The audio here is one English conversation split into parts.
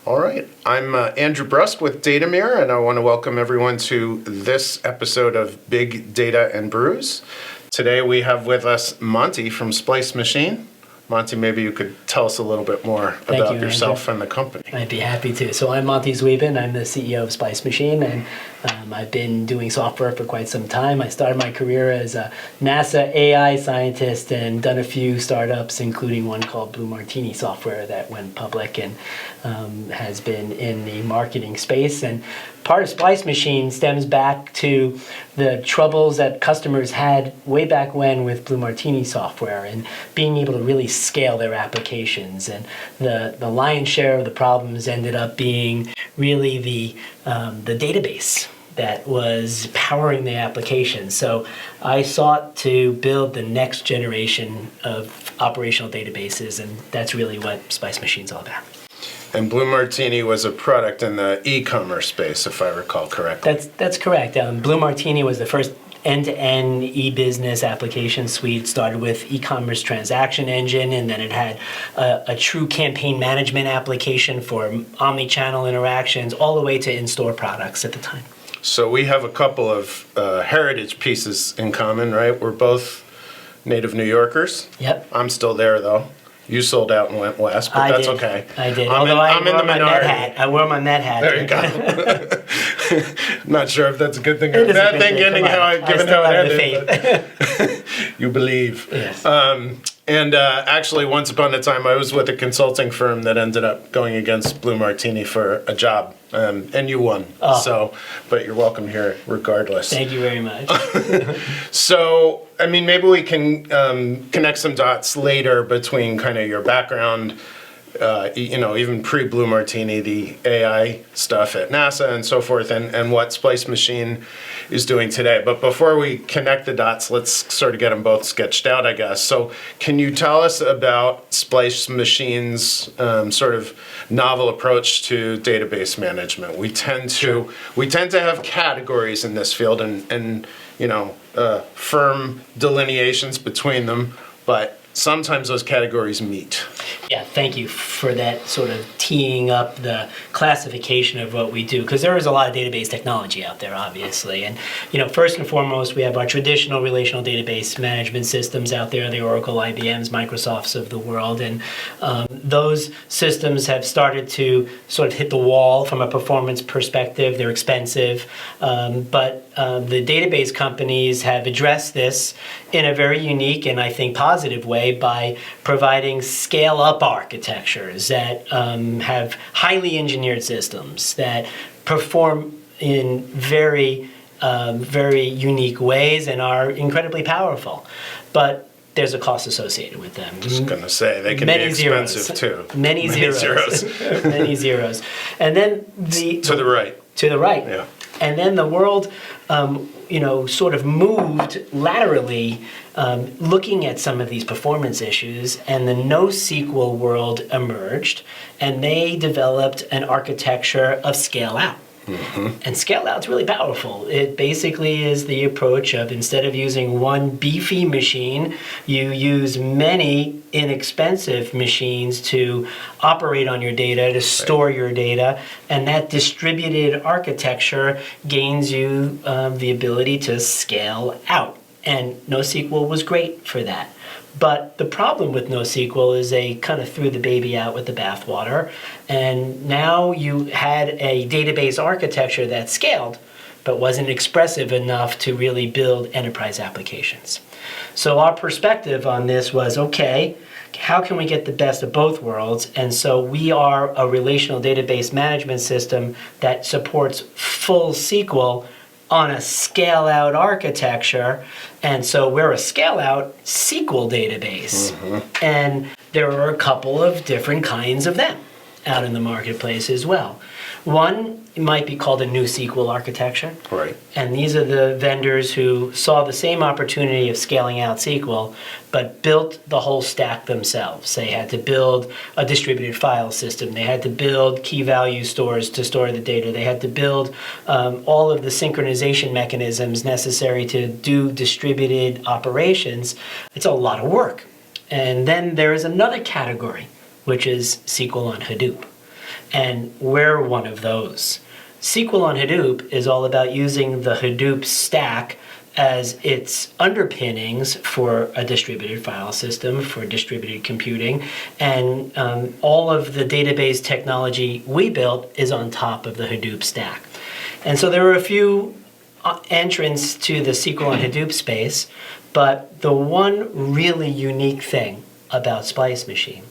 All right. I'm Andrew Brust with Datamere, and I want to welcome everyone to this episode of Big Data and Brews. Today we have with us Monte from Splice Machine. Monte, maybe you could tell us a little bit more about yourself and the company. I'd be happy to. So I'm Monte Zweben. I'm the CEO of Splice Machine, and I've been doing software for quite some time. I started my career as a NASA AI scientist and done a few startups, including one called Blue Martini Software that went public and has been in the marketing space. And part of Splice Machine stems back to the troubles that customers had way back when with Blue Martini software and being able to really scale their applications. And the lion's share of the problems ended up being really the database that was powering the application. So I sought to build the next generation of operational databases, and that's really what Splice Machine's all about. And Blue Martini was a product in the e-commerce space, if I recall correctly. That's correct. Blue Martini was the first end-to-end e-business application suite. Started with e-commerce transaction engine, and then it had a true campaign management application for omni-channel interactions, all the way to in-store products at the time. So we have a couple of heritage pieces in common, right? We're both native New Yorkers. Yep. I'm still there, though. You sold out and went west, but that's okay. I did. I'm in the minority. I wore my Met hat. There you go. Not sure if that's a good thing or a bad thing, given how it ended. But you believe. Yes. And actually, once upon a time, I was with a consulting firm that ended up going against Blue Martini for a job, and you won. Oh. So, but you're welcome here regardless. Thank you very much. So, I mean, maybe we can connect some dots later between kind of your background, even pre-Blue Martini, the AI stuff at NASA and so forth, and what Splice Machine is doing today. But before we connect the dots, let's sort of get them both sketched out, I guess. So can you tell us about Splice Machine's sort of novel approach to database management? We tend to have categories in this field and firm delineations between them, but sometimes those categories meet. Yeah, thank you for that sort of teeing up the classification of what we do, because there is a lot of database technology out there, obviously. And, first and foremost, we have our traditional relational database management systems out there, the Oracle, IBMs, Microsofts of the world. And those systems have started to sort of hit the wall from a performance perspective. They're expensive. But the database companies have addressed this in a very unique and I think positive way by providing scale-up architectures that have highly engineered systems that perform in very unique ways and are incredibly powerful. But there's a cost associated with them. I was going to say, they can be expensive too. Many zeros. Many zeros. And then to the right. To the right. Yeah. And then the world, sort of moved laterally, looking at some of these performance issues, and the NoSQL world emerged, and they developed an architecture of scale out. Mm-hmm. And scale out's really powerful. It basically is the approach of, instead of using one beefy machine, you use many inexpensive machines to operate on your data, to store your data, and that distributed architecture gains you the ability to scale out. And NoSQL was great for that. But the problem with NoSQL is they kind of threw the baby out with the bathwater, and now you had a database architecture that scaled, but wasn't expressive enough to really build enterprise applications. So our perspective on this was, okay, how can we get the best of both worlds? And so we are a relational database management system that supports full SQL on a scale-out architecture, and so we're a scale-out SQL database. Mm-hmm. And there are a couple of different kinds of them out in the marketplace as well. One might be called a new SQL architecture. Right. And these are the vendors who saw the same opportunity of scaling out SQL, but built the whole stack themselves. They had to build a distributed file system. They had to build key value stores to store the data. They had to build all of the synchronization mechanisms necessary to do distributed operations. It's a lot of work. And then there is another category, which is SQL on Hadoop. and we're one of those. SQL on Hadoop is all about using the Hadoop stack as its underpinnings for a distributed file system, for distributed computing, and all of the database technology we built is on top of the Hadoop stack. And so there are a few entrants to the SQL and Hadoop space, but the one really unique thing about Splice Machine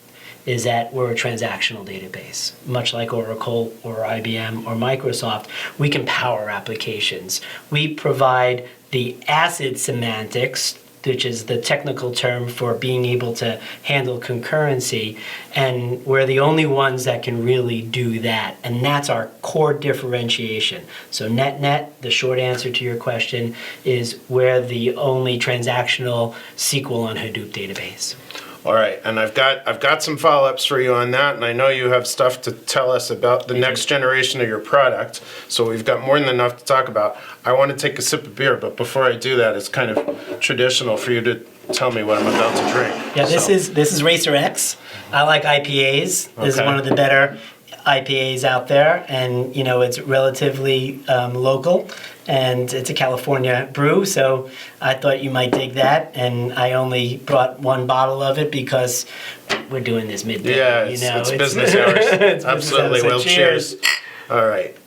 is that we're a transactional database. Much like Oracle or IBM or Microsoft, we can power applications. We provide the ACID semantics, which is the technical term for being able to handle concurrency, and we're the only ones that can really do that, and that's our core differentiation. So net, the short answer to your question is we're the only transactional SQL on Hadoop database. All right, and I've got some follow-ups for you on that, and I know you have stuff to tell us about the next generation of your product, so we've got more than enough to talk about. I want to take a sip of beer, but before I do that, it's kind of traditional for you to tell me what I'm about to drink. Yeah, this is Racer X. I like IPAs. This is one of the better IPAs out there, and it's relatively local, and it's a California brew, so I thought you might dig that, and I only brought one bottle of it because we're doing this midday. Yeah, it's business hours. It's Absolutely. business hours, so Well, cheers. All right.